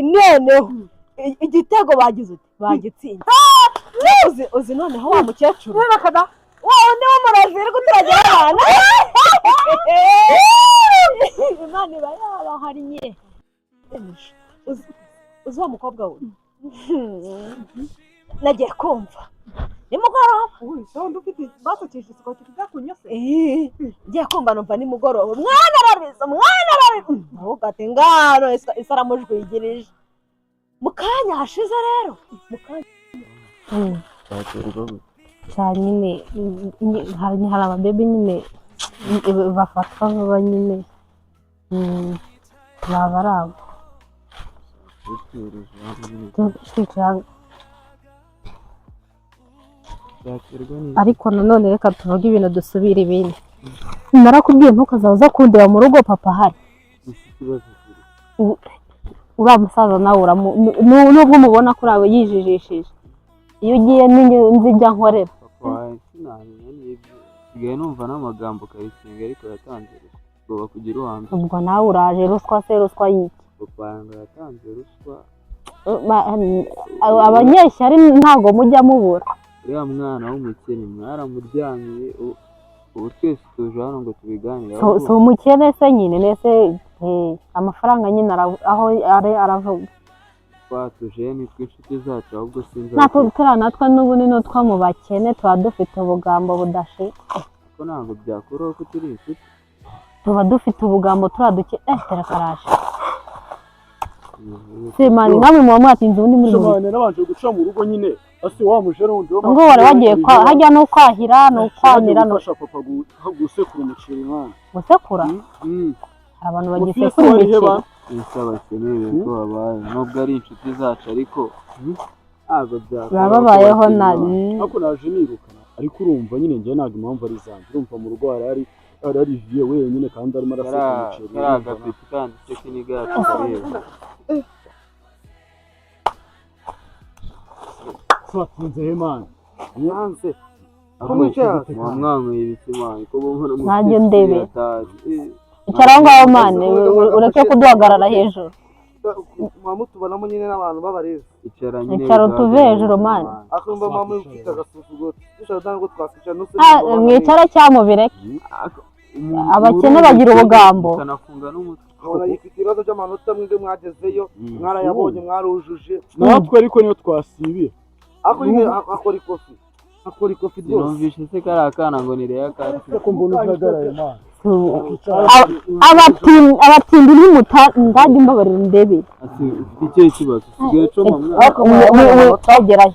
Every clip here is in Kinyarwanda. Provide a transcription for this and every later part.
noneho igitego bagize bagitsinze uzi noneho wa mukecuru wowe niwe murozi uri guturagira abana Imana iba yabahariye uzi wa mukobwa we nagiye kumva nimugoroba sound ufite basukisha isuku kijya kunyose ngiye kumva numva nimugoroba mwana arariza ahubwo ati ngano isaramujwigirije mu kanya hashize rero mu kanya cyane nyine hari ababebe nyine bafatwa vuba nyine baba ari abo ariko nanone reka tuvuge ibintu dusubira ibindi narakubwiye ntukazaza kundeba mu rugo papa ahari uriya musaza nawe nubwo umubona kuri abo yijijishije iyo ugiye nzijya nkorera sigaye numva n'amagambo kayisinga ariko yatanze ruswa kugira uwambi ubwo nawe uraje ruswa y'iki papa yangu yatanze ruswa abanyeshyari ntabwo mujya mubura uriya mwana w'umukene mwaramuryamiye ubu twese tuje hano ngo tubiganire si umukene se nyine nese amafaranga nyine aho aravuga twatuje ni tw'inshuti zacu ahubwo sinzi turiya natwe n'ubu ni n'utwo mu bakene tuba dufite ubugambo budashira ko ntabwo byakuraho ko turi inshuti tuba dufite ubugambo turaduke terekaraje simani namwe muba mwatinze ubundi muri rugo nabanje guca mu rugo nyine asi wa mujero wundi ngo wari wagiye hajya no kwahira no kwanira no papa gusekura umuceri mwana gusekura abantu bagisekura imiceri insaba keneye ko babaye nubwo ari inshuti zacu ariko ntabwo byakora babayeho ariko naje nirukana ariko urumva nyine njye ntabwo impamvu ari zanjye urumva mu rugo hari viye wenyine kandi arimo arasekura umuceri karagapeti kandi icyo kiniga yacu kareba twatinze hemana nyanze mwamwanyweye ibisimani ko buhora mu ntajye ndebe icara ngaho mane ureke kuduhagarara hejuru mwamutubonamo nyine n'abantu b'abarezi icara utuve hejuru mane akumva mama ufite agasuzuguro dushaka ntabwo twakwicara n'use mwicara cyangwa mubireke abakene bagira ubugambo nkora yifite ibibazo by'amanota mwebwe mwagezeyo mwarayabonye mwarujuje natwe ariko niyo twasibiye akora ikofi rwose numvise se kari akana ngo nireya kasi ko mbona utagaraye mwana abatindi ndajya imbabarira ndebe ufite icyo kibazo usigaye coma mwana twagerayo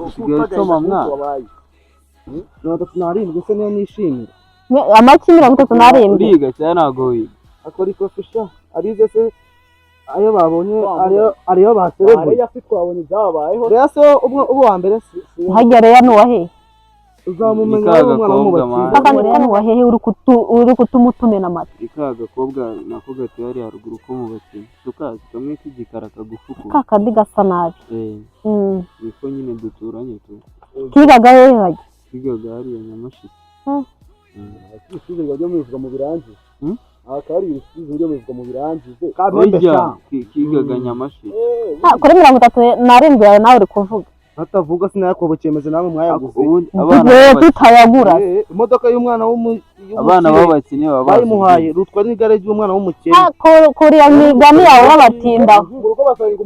usigaye coma mwana 37 se niyo nishimira amaki 37 uriga cyane ntago wiga akora ikofi sha arize se ayo babonye ariyo baserebuye yafi twabonye byabayeho rero se ubu wa mbere hajya rero nuwahe uzamumenya umwana w'umubakire kandi rero nuwahe uri kutumutumena amata ikagakobwa nako gatuye ari haruguru ko mu bakene tukazi kamwe k'igikara kagufuku kakandi gasa nabi niko nyine duturanye tu kigaga hehe hajya kigaga hariya Nyamashiki isize bajya mubivuga mu birangiye akari isize byo bivuga mu birangize kigaga Nyamashiki kuri 37 yawe nawe uri kuvuga atavuga sinayakobokemeze namwe mwayaguze abana tutayagura imodoka y'umwana abana babakine bayimuhaye rutwa n'igare ry'umwana w'umukene kuri ya migani yawe babatinda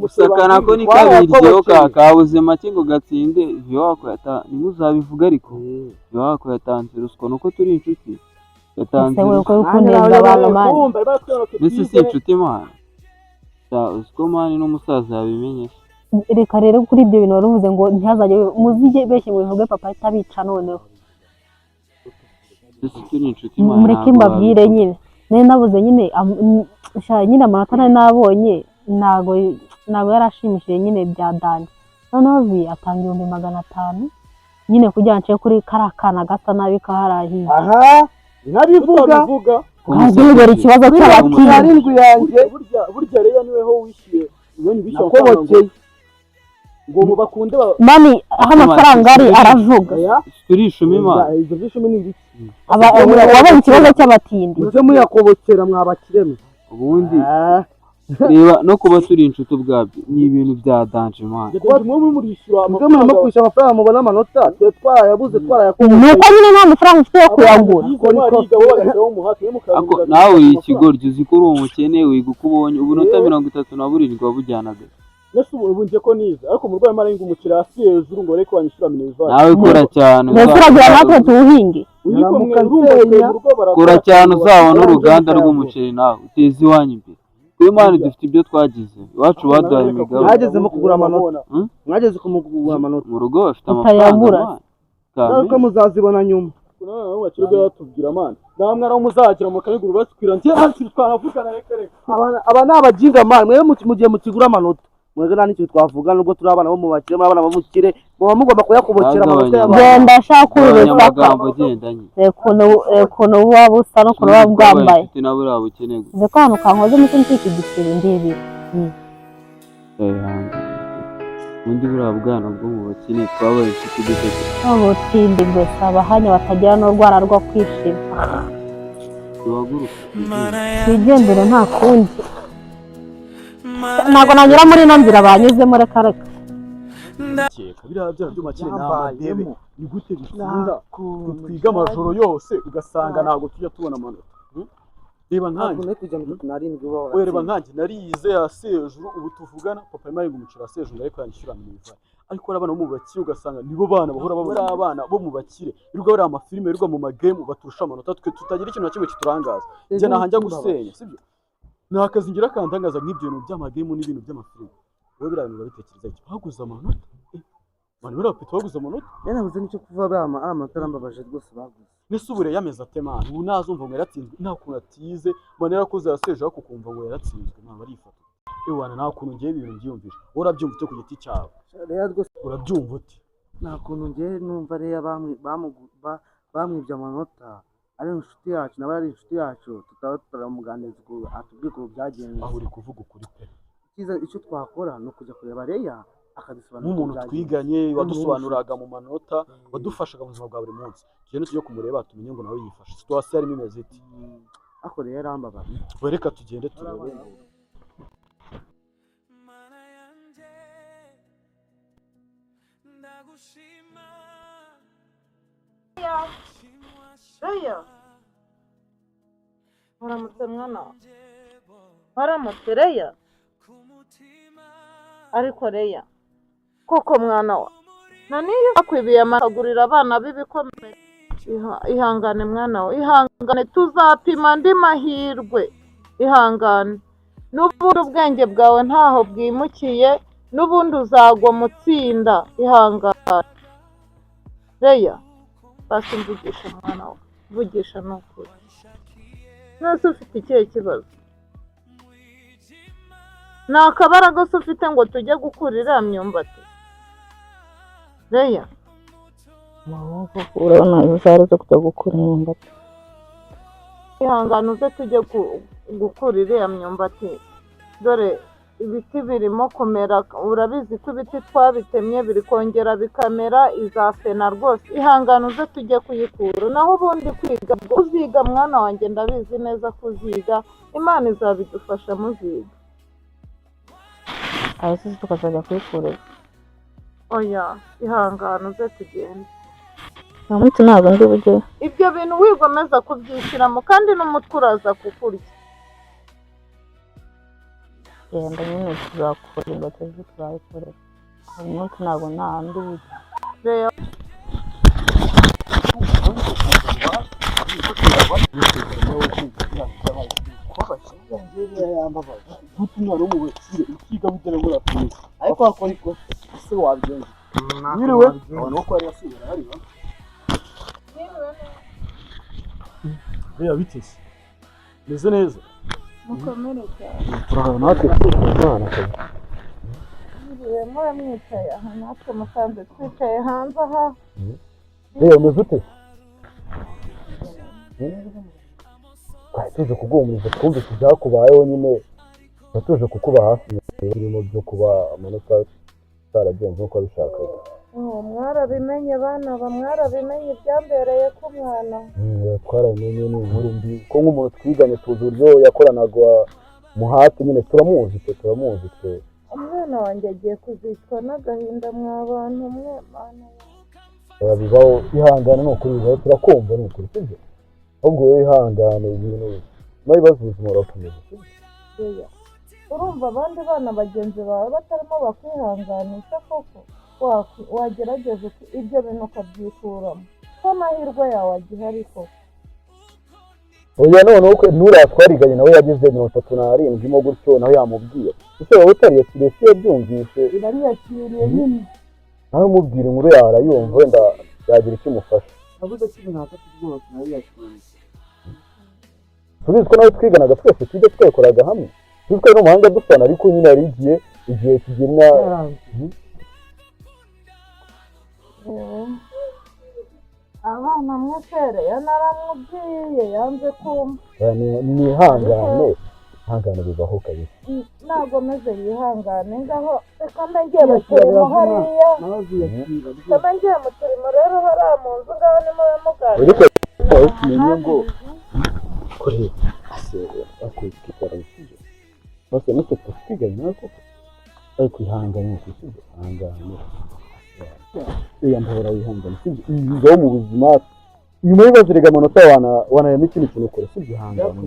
usakana ko ni kabiryeho kabuze make ngo gatsinde vyo wako yata nimuzabivuga ariko vyo wako yatanze ruswa nuko turi inshuti yatanze kunenda abantu mani bisi si inshuti mana usko mani n'umusaza yabimenye reka rero kuri ibyo bintu waruvuze ngo ntihazajye muzige beshye ngo bivuge papa itabica noneho mureke mbabwire nyine nari nabuze nyine nyine amanota nari nabonye ntabwo yarashimishije nyine bya dani noneho vi atanga 500 nyine kugira ngo nce kuri kariya kana gasa nabi kaharahiye aha nkabivuga nkagibera ikibazo cy'abatindi yanjye burya rero niweho wishyuye ubonye nakobokeye ngo mubakunde mani aho amafaranga ari aravuga turishumi ma ibyo byishumi ni ibiki wabonye ikibazo cy'abatindi muze muyakobokera mwabakireme ubundi reba no kuba turi inshuti ubwabyo ni ibintu bya danje man. mwe murishyura mwe murimo kwishyura amafaranga mubona amanota twe twarayabuze twarayakoze nuko nyine nta mafaranga ufite yo kuyagura Ako nawe uri ikigoryi uzi ko uri umukene wiga uko ubonye ubunota 37 wabujyanaga. nese ubu nje ko nize ariko umurwayi mara ngo umukira hasi hejuru ngo reko wanyishyura minerval Nawe kora cyane nturagira natwe tuwuhinge kora cyane uzabona uruganda rw'umuceri nawe uteze iwanyu imbere. Kuri mani dufite ibyo twagize iwacu baduhaye imigabo. mwageze mu kugura amanota mwageze kumugura amanota mu rugo bafite amafaranga ko muzazibona nyuma bakirwe batubwira man namwe ari muzagira mu kabiguru baskwira nje hasi twanavugana reka aba ni abajinga man mwe mugiye mukigura amanota mwege nta n'icyo twavuga nubwo turi abana bo mu bakire abana bo mu kire muba mugomba kuyakubokera amanota y'abantu genda shaka amagambo agendanye ukuntu waba usa n'ukuntu waba bwambaye ufite nabo uri abukene gusa nzi ko ahantu kankoze muto ncika igiceri ndebera ubundi buriya bwana bwo mu bakene twabaye inshuti dufite ubutindi gusa abahanya batagira n'urwara rwo kwishima tuhaguruka twigendere nta kundi ntabwo nanyura muri ino nzira banyuzemo reka biriya bya byuma kiri n'amadebe ni gute bisinda twiga amajoro yose ugasanga ntabwo tujya tubona amanota reba nkanjye reba nkanjye narize hasi hejuru ubu tuvugana papa yari ngo umucira hasi hejuru ariko yanyishyura minerval ariko abana bo mu bakire ugasanga nibo bana bahora babura abana bo mu bakire birirwa bari amafilime birirwa mu magame baturusha amanota twe tutagira ikintu na kimwe kiturangaza njye nahanja gusenya sibyo ni akazi ngira kandangaza nk'ibyo bintu by'amagame n'ibintu by'amafilime wowe biriya bintu babitekereza iki baguze amanota mani buriya bafite baguze amanota yanabuze n'icyo kuva amanota arambabaje rwose baguze nese ubure yameze ate mani ubu nazumva ngo yaratsinzwe nta kuntu atize mani yarakoze yaseje ariko ukumva ngo yaratsinzwe ntabwo arifata ewana nta kuntu ngiye ibintu mbyiyumvisha wowe urabyumva ute ku giti cyawe urabyumva ute nta kuntu ngiye numva reya bamwibye amanota ari inshuti yacu nawe ari inshuti yacu tutaba turamuganiriza atubwire uko byagenze aho uri kuvuga ukuri pe icyo twakora ni ukujya kureba reya akadusobanurira nk'umuntu twiganye wadusobanuraga mu manota wadufashaga mu buzima bwa buri munsi tugende tujye kumureba tumenye ngo nawe yifashe situwasiyo yarimo imeze iti ariko rero arambabaye reka tugende turebe Reya waramutse mwana waramutse Reya ariko Reya koko mwana wa naniyo akwibiye amakagurira abana b'ibikomeye ihangane mwana wa ihangane tuzapima andi mahirwe ihangane n'ubundi ubwenge bwawe ntaho bwimukiye n'ubundi uzagwa mutsinda ihangane Reya basi mvugisha mwana wa vugisha n'ukuri nase ufite ikihe kibazo ni akabaraga se ufite ngo tujye gukurira myumbati Reya urabona izari zo kujya gukura imyumbati ihangane uze tujye gukura iriya myumbati dore ibiti birimo kumera urabizi ko ibiti twabitemye biri kongera bikamera izafena rwose ihangane uze tujye kuyikura naho ubundi kwiga uziga mwana wanjye ndabizi neza ko uziga Imana izabidufasha muziga ahise tukazajya kuyikurira oya ihangane uze tugende uyu munsi ntabwo ndi bujye ibyo bintu wigomeza kubyishyiramo kandi n'umutwe uraza kukurya genda nyine tuzakura imbuto zo tuzayikorera uyu munsi ntabwo nta ndi bujye Reya nk'umwana wo mu bakire ukiga bugera muri afurika ariko wakora ikosa ese wabigenza nyiriwe abantu bo kwa yasi barahari Reya bitese meze neza mukomere cyane turahana natwe turahana cyane mwe mwicaye aha natwe musanze twicaye hanze aha Reya meze ute twari tuje kuguhumuriza twumvise ibyakubayeho nyine tuje kukuba hafi birimo byo kuba amanota ataragenze nk'uko abishakaga mwarabimenye bana mwarabimenye ibyambereye ko mwana twarabimenye ni inkuru mbi ko nk'umuntu twiganye tuzi uburyo yakoranaga umuhate nyine turamuzi twe umwana wanjye agiye kuzicwa n'agahinda mw'abantu mwe mana bibaho ihangane ni ukuri bibaho turakumva ni ukuri sibyo ahubwo wowe ihangane ibintu nyuma y'ibibazo ubuzima burakomeza sibyo urumva abandi bana bagenzi bawe batarimo bakwihanganisha koko wagerageza ibyo bintu ukabyikuramo ko amahirwe yawe agihari koko oya noneho nuriya twariganye nawe yagize 37 mo gutyo nawe yamubwiye ese wowe utariyakiriye si yabyumvise nariyakiriye nyine nawe umubwira inkuru yawe arayumva wenda yagira icyo umufasha navuze ko ibintu hafata rwose nariyakiriye tubizi ko nawe twiganaga twese tujya twekoraga hamwe tuzi ko ari n'umuhanga dufana ariko nyine hari igihe kigena abana mwesere naramubwiye yanze kumva ihangane bibaho kabisa ntabwo meze yihangane ngaho reka mbe ngiye mu turimo hariya reka ngiye mu turimo rero hariya mu nzu ngaho ni mube muganira ariko tumenye ngo kuri akwitwara usije bose nitwe twiganye nawe koko ariko ihangane usije ihangane mbahora wihangane sibyo ibizaho mu buzima nyuma y'ibibazo rega amanota wanayamo ikindi kintu ukora sibyo ihangane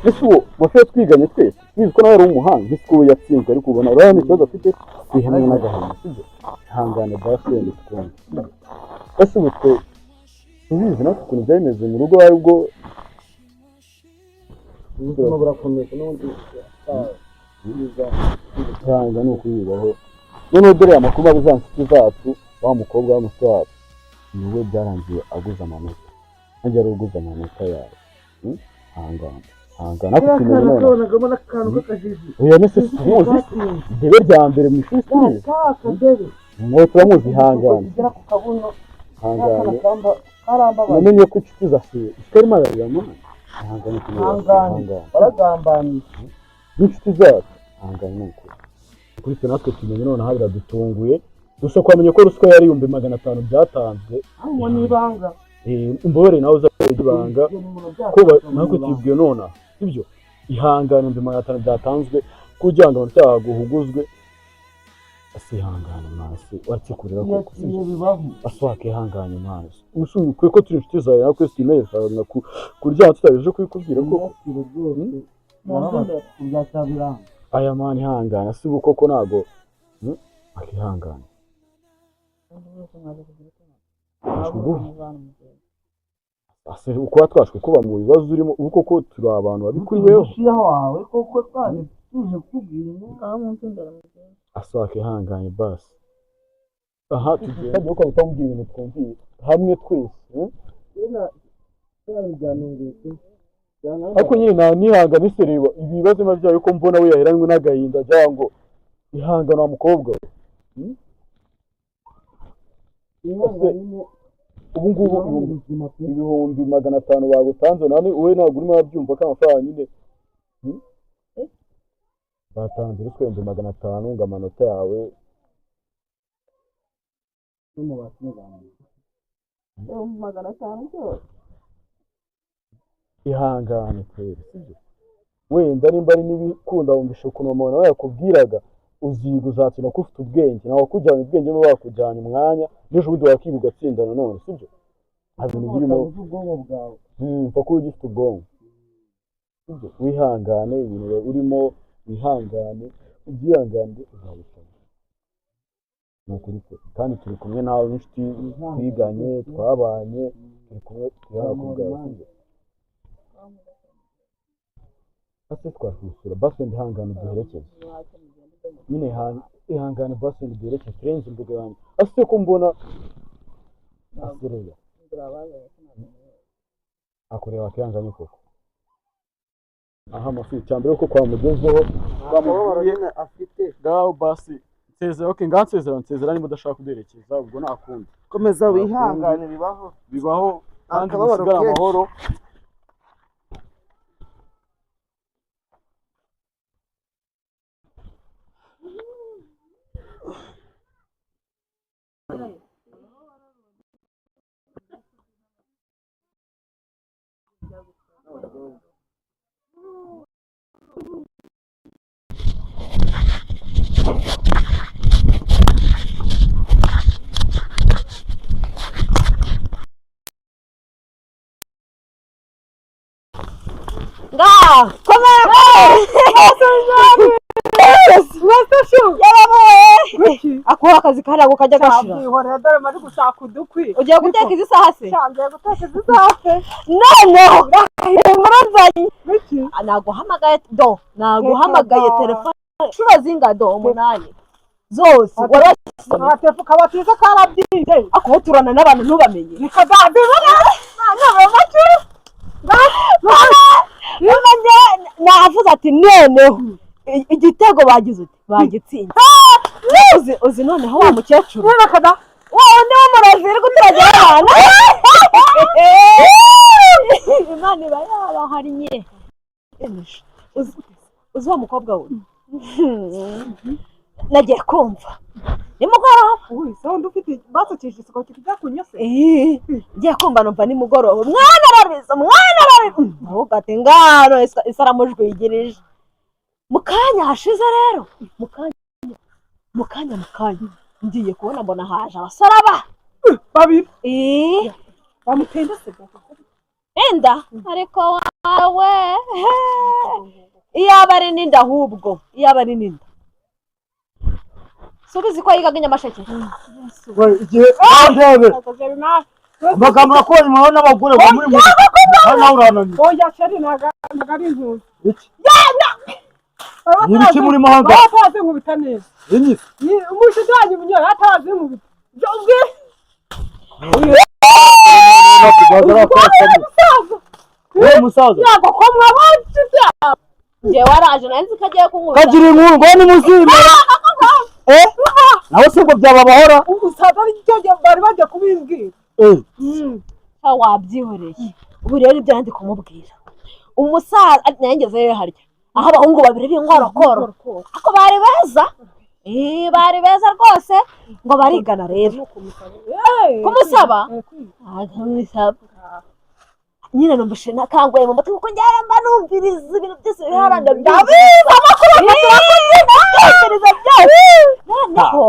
ese uwo wafite twiganye twese tuzi ko nawe ari umuhanga ese uwo yatsinzwe ariko ubona urabona ikibazo afite twihamwe n'agahinda sibyo ihangane basi wenda twumve ese ubu twe tubizi natwe ukuntu byari bimeze mu rugo ari bwo ubuzima burakomeza n'ubundi ihangane ni ukuyubaho noneho dore amakuru aba za nshuti zacu wa mukobwa w'umusore wacu niwe byarangiye aguze amanota nanjye ari uguze amanota yawe hangana ariko kimwe none kabonagamo n'akantu k'akajiji oya nese tumuzi idebe rya mbere mu ishuri turizi mwe turamuzi hangana namenye ko inshuti zasiye zitari mararira mwana hangana baragambaniye n'inshuti zacu hangana ni ukuri kuri twe natwe tumenye noneho biradutunguye gusa kwamenye ko ruswa yari 500 byatanzwe aho ni ibanga imbore nawe uzakora ibanga ko natwe tubwiye nona sibyo ihangane 500 byatanzwe kugira ngo ntacyaguhuguzwe asihangane mwase watsikurira ko aswake ihangane mwase usuye ko turi inshuti zawe natwe twimeye faranga kurya tutabeje kwikubwira ko aya mani ihangane si koko nago akihangane ase uko twashwe kuba mu bibazo urimo uko koko turi abantu babikuriweho wawe koko twari tuje kubwira ngaho munsi imbere mu gihe asake ihanganye basi aha tugiye ko bitambwira ibintu twumviye hamwe twese ariko nyine nta nihangane sereba ibibazo byayo ko mbona we yaheranwe n'agahinda cyangwa ngo ihangana mukobwa ubu ngubu ibihumbi 500 bagutanze none wowe ntabwo urimo wabyumva ko amafaranga nyine batanze ruswe 500 ngo amanota yawe ihangane kweri sibyo wenda nimba ari n'ibikunda wumvisha ukuntu umuntu nawe yakubwiraga uziga uzatsinda ko ufite ubwenge nawe kujyana ubwenge bo bakujyana umwanya n'ejo bundi wakiga ugatsinda nanone sibyo nta bintu birimo ubwonko bwawe mpfa kuba ugifite ubwonko sibyo wihangane ibintu urimo wihangane ubyihangane uzabishobora ni ukuri kwe kandi turi kumwe nawe n'inshuti twiganye twabanye turi kumwe turakubwira sibyo ase twakwishyura basi ndihangane duherekeze nyine ihangane basi duherekeze turenze imbuga yanjye ase ko mbona asereya akorera akihanganye koko aha amafi cyambere ko kwamugezeho bamubwiye afite ngaho basi nsezera okay nsezera niba udashaka kuderekeza ubwo nakundi komeza wihangane bibaho kandi bisigara amahoro nga komera akuha akazi karago kajya gashira Bwihorera dore mari gushaka udukwi. ugiye guteka izi saha se Ngiye guteka izi saha. murazanye naguhamagaye telefone inshuro zingahe 8 zose Atefu kabatiza karabyinde. ako turana n'abantu ntubamenye Nikadadibona. navuze ati noneho igitego bagize uti bagitsinze uzi noneho wa mukecuru Nikada. wowe niwe murozi uri guturagira abantu Imana iba yabahariye uzi wa mukobwa we nagiye kumva nimugoroba Sound ufite basukisha isuko kijya kunyose. ngiye kumva numva nimugoroba mwana arabiza ahubwo ati ngano isaramujwigirije mu kanya hashize rero mu kanya ngiye kubona mbona haje abasaraba Babiri. Bamutenda se. enda ariko wawe iyaba ari ninda ahubwo iyaba ari ninda subizi ko yigaga Nyamasheke igihe ndebe amagambo nakubonye mubona n'abagore bo muri nawe urananiye Oya sheri nagari intuzi. ni iki muri mahanga Batazi nkubita neza. inyisi Umushuti wanjye munyoye atazi nkubita. wowe musaza Yago ko mwabanje bya. njye waraje nanzi ko agiye kunkubita kagira inkuru ngo ni muzimera nawe se ngo byaba bahora Umusaza ari cyo bari bajya kubimbwira. wabyihoreye ubu rero ibyo ndi kumubwira umusaza nangezeyo harya aho abahungu babiri b'inkorokoro ako bari beza rwose ngo barigana rero kumusaba nyine numvise nakanguye mu mutwe kuko njyara mba numviriza ibintu byose biharanda ndabiza amakuru ndabyumviriza byose noneho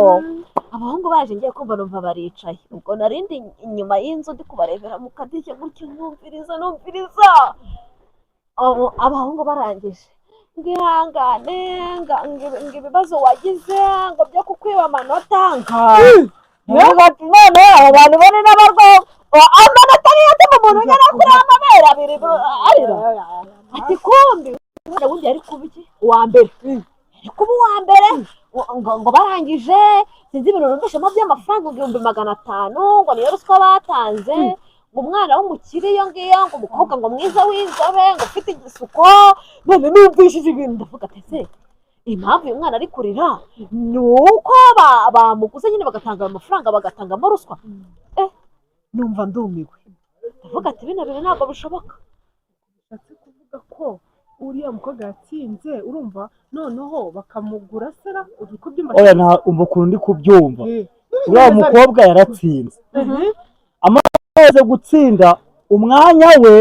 abahungu baje ngiye kumva numva baricaye ubwo narindi inyuma y'inzu ndi kubarebera mu kadirishya gutyo numviriza abahungu barangije ngihangane ngo ibibazo wagize ngo byo kukwiba amanota nkavuga ati none abo bantu bane n'abarwayi amanota niyo atuma umuntu ugera kuri amabere abiri arira ati kumbi ubundi yari kuba iki uwa mbere ngo barangije sinzi ibintu numvishemo by'amafaranga 500 ngo niyo ruswa batanze ngo umwana w'umukire iyo ngiyo ngo umukobwa ngo mwiza w'inzobe ngo ufite igisuko none numvishije ibintu ndavuga ati se impamvu uyu mwana ari kurira ni uko bamuguze nyine bagatanga amafaranga bagatangamo ruswa numva ndumiwe ndavuga ati bino bintu ntabwo bishoboka Bishatse kuvuga ko uriya mukobwa yatsinze urumva noneho bakamugura sera uri kubyumva. oya nta umva ukuntu ndi kubyumva uriya mukobwa yaratsinze amaze gutsinda umwanya we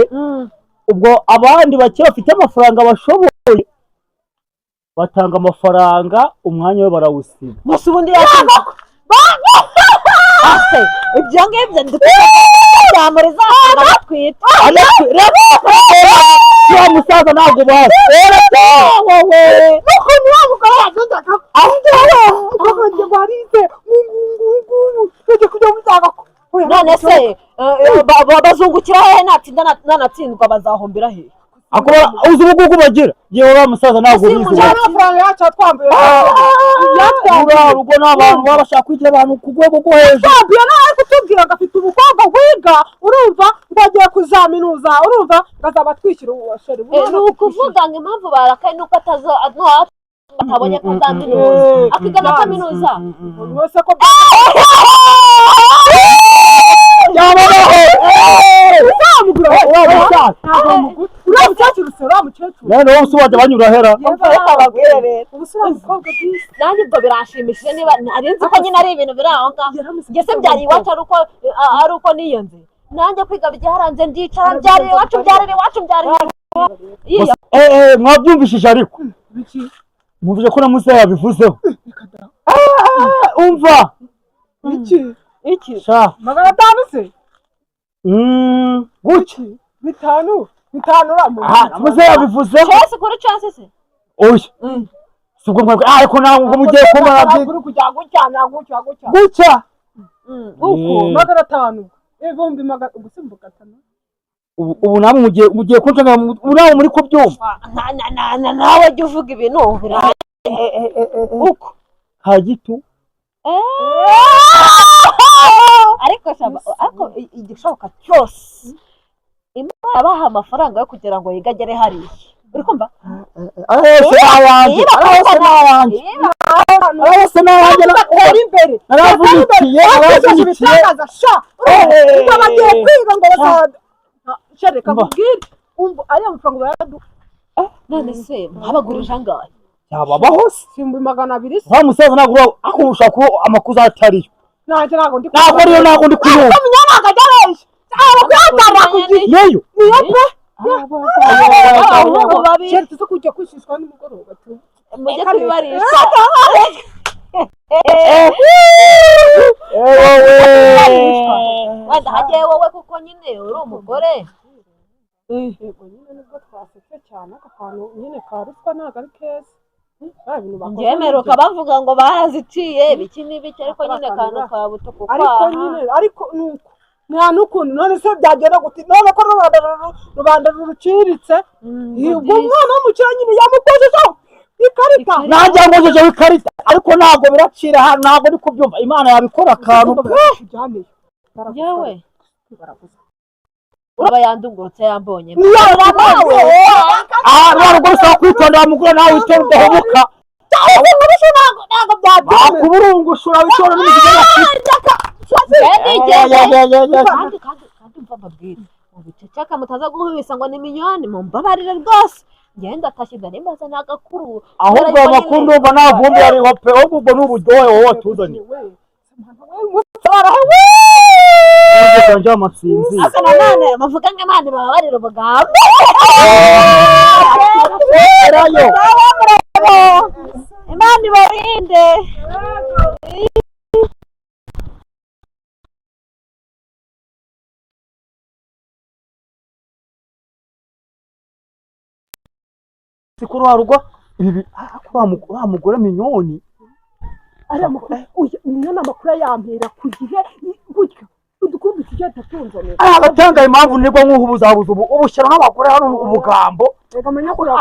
ubwo abandi bake bafite amafaranga bashoboye batanga amafaranga umwanya we barawusiba gusa ubundi yatsinze ibyo ngibyo byamuriza agatwita ya musaza ntabwo bazi Nukuntu wa mugabo yagendaga ahubwo njye barize ujye kujya mutaga none se bazungukira he nanatsindwa bazahombera he uzi ubugugu bagira yewe wa musaza ntabwo ubizi amafaranga yacu twambuye ubwo ni abantu baba bashaka kwigira abantu ku rwego rwo hejuru twambuye nawe kutubwira ngo afite umukobwa wiga urumva ngo agiye kuzaminuza urumva ngo azaba twishyura ubusheri ni ukuvuga ngo impamvu barakaye nuko atabonye ko azaminuza akiga na kaminuza mwese ko uriya mukecuru se uriya mukecuru none wowe usubajya banyura hera nanjye ubwo biranshimishije niba nari nzi ko nyine ari ibintu biri aho ngaho njye se byari iwacu ari uko niyonze nanjye kwiga byaranze ndicara byarira iwacu mwabyumvishije ariko mwumvise ko na musa yabivuzeho umva iki sha 500 se gutya 5 bitanura mu muze yabivuzeho cyose kuri chance se oya subwo mwebwe ariko nawe ngo mugiye kumara kuri kujya gucyana gucya gucya uko 500 ibumbi gusimbuka tano ubu namwe mugiye kunjanga nawe muri ko byumva nawe jya uvuga ibintu uko hagitu ariko igishoboka cyose Imana yabaha amafaranga yo kugira ngo yigagere hariya uri kumva none se mwabagurije angahe yababaho simbi 200 wa musaza nagura akurusha ko amakuza atariyo ntabwo ndi kuyumva yeyo Sheri tuzo kujya kwishishwa nimugoroba tu. Mujye kwibarisha. Wenda hagiye wowe kuko nyine uri umugore. Yego nyine nubwo twasetse cyane akantu nyine karuswa ntago ari keza. Ngemeruka bavuga ngo baraziciye biki n'ibiki ariko nyine kantu ka butuku kwa. Ariko nyine ariko nuko nta n'ukuntu none se byagenda guti none ko rubanda ruciritse ubwo umwana w'umukira nyine yamukojejeho ikarita najya ngojejeho ikarita ariko ntabwo biracira hano ntabwo ndi kubyumva Imana yabikora akantu yewe uraba yandungurutse yambonye ntabwo usaba kwitondera mugura nawe witonda udahemuka kuburungushura witonda n'imigigana kandi mva mbabwira ubuceceka mutaza guhubisa ngo ni minyoni mumbabarire rwose ngenda atashyize nimbaza n'agakuru ahubwo amakuru ndumva nta vumbi yariho pe ahubwo ni uburyohe wowe watuzanye njya amatsinzi asa nanone bavuga ngo Imana ibabarire ubugambo Imana ibarinde sikuru harugo ibi wa mugore minyoni ari amakuru minyoni amakuru yampera ku gihe gutyo udukundu tujya tatunzanira agatanga impamvu nirwo nk'ubuzabuza ubushyira n'abagore hano ubugambo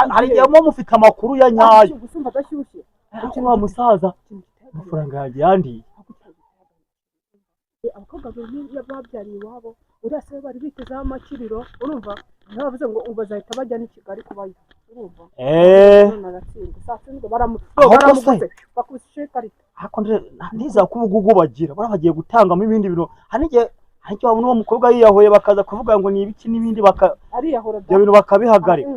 hari igihe mufite amakuru ya nyayo gusimba adashyushye wa musaza amafaranga yagiye yandiye abakobwa babyariye iwabo uriya se bari bitezeho amakiriro urumva bavuze ngo bazahita bajya n'i Kigali kubayo urumva baramuguze bakubise ikarita ariko ntiza ko ubugugu bagira barabagiye gutangamo ibindi bintu hari igihe wabona uwo mukobwa yiyahuye bakaza kuvuga ngo ni ibiki n'ibindi ibyo bintu bakabihagarika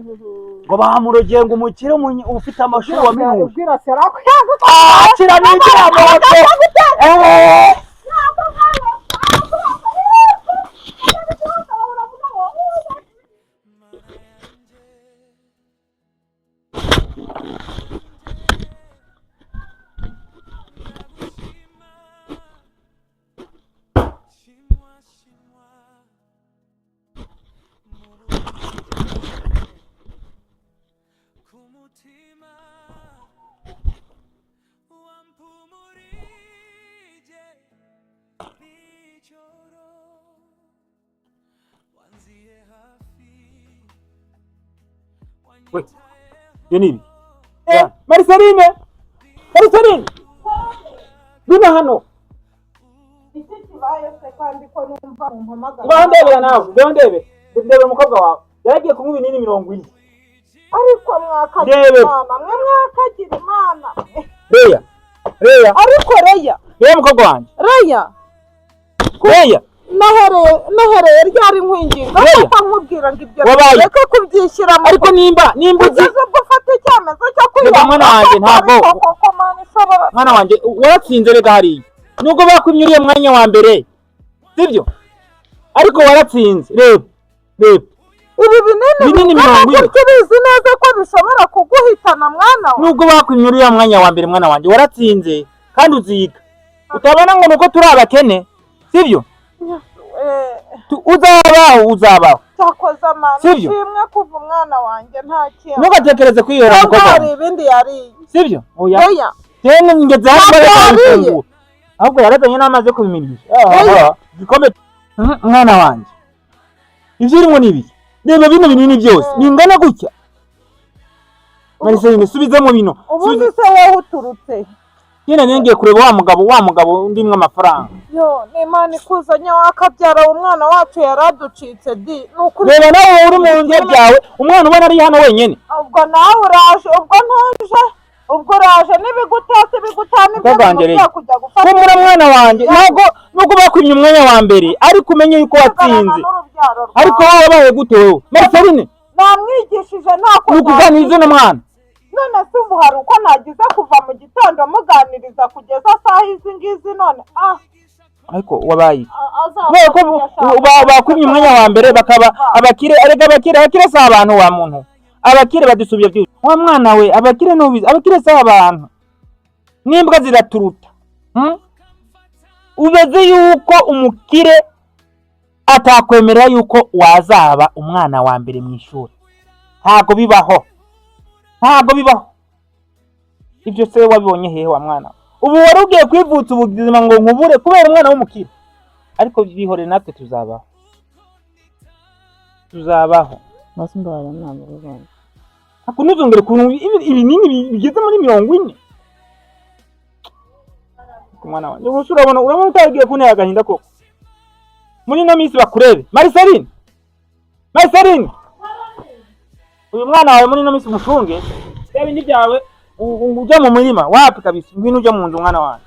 ngo bahamurogeye ngo umukire ufite amashuri wa minusi akira n'igira moto we yenibi Marceline bina hano iki kibaye se kandi ko numva umpamagara ngandebera nawe ndebe umukobwa wawe yaragiye kumwe ibinini 20 ariko mwakagira Imana mwe mwakagira Imana Reya ariko Reya mukobwa wanjye Reya nahereye ryari nkwinginga ko nkubwira ngo ibyo reka kubyishyira mu ariko nimba uzi gufata icyemezo cyo kwiba mwana wanjye ntabwo mwana wanjye waratsinze rega hariya nubwo bakumyuriye mwanya wa mbere sibyo ariko waratsinze reba ibi binini bizi neza ko bishobora kuguhitana mwana we nubwo bakumyuriye mwanya wa mbere mwana wanjye waratsinze kandi uziga utabona ngo nuko turi abakene sibyo uzabaho cyakoze amana Sibyo? ushimwe kuva umwana wanjye nta kintu ntugatekereze kwiyora ntabwo umukobwa hari ibindi yariye sibyo oya oya cyane ngeze hano yariye. ahubwo yarazanye n'amazi yo kubimirisha gikombe mwana wanjye ibyo urimo ni ibiki reba bino binini byose bingana gutya Marceline subizamo bino ubundi se wowe uturutse nyine ngiye kureba wa mugabo ndimwe amafaranga yo n'Imana ikuzanye wakabyara umwana wacu yaraducitse di nukuri reba nawe uri mu nge byawe umwana ubona ari hano wenyine ubwo nawe uraje ubwo ntuje ubwo uraje n'ibigutetse bigutana ibyo kujya gufata kumura mwana wanjye nubwo bakwimye umwanya wa mbere ariko umenye yuko watsinze ariko wowe wabaye gute wowe Marceline namwigishije ntako nukuganiriza uno mwana none se ubu hari uko nagize kuva mu gitondo muganiriza kugeza saha izi ngizi none ariko wabaye bakwimye umwanya wa mbere bakaba abakire si abantu wa muntu abakire badusubye byose wa mwana we abakire nubizi abakire si abantu n'imbwa ziraturuta ubeze yuko umukire atakwemerera yuko wazaba umwana wa mbere mu ishuri ntabwo bibaho ibyo se wabibonye hehe wa mwana ubu wari ugiye kwivutsa ubuzima ngo nkubure kubera umwana w'umukire ariko bihore natwe tuzabaho basindwara ntabwo bizongera akunuzongere kuntu ibinini bigeze muri 40 kumwana wanjye gusa urabona utagiye kuntera agahinda koko muri no minsi bakurebe Marceline uyu mwana wawe muri no minsi mushunge bya bindi byawe ujya mu murima wapi kabisa ngwino ujya mu nzu mwana wanjye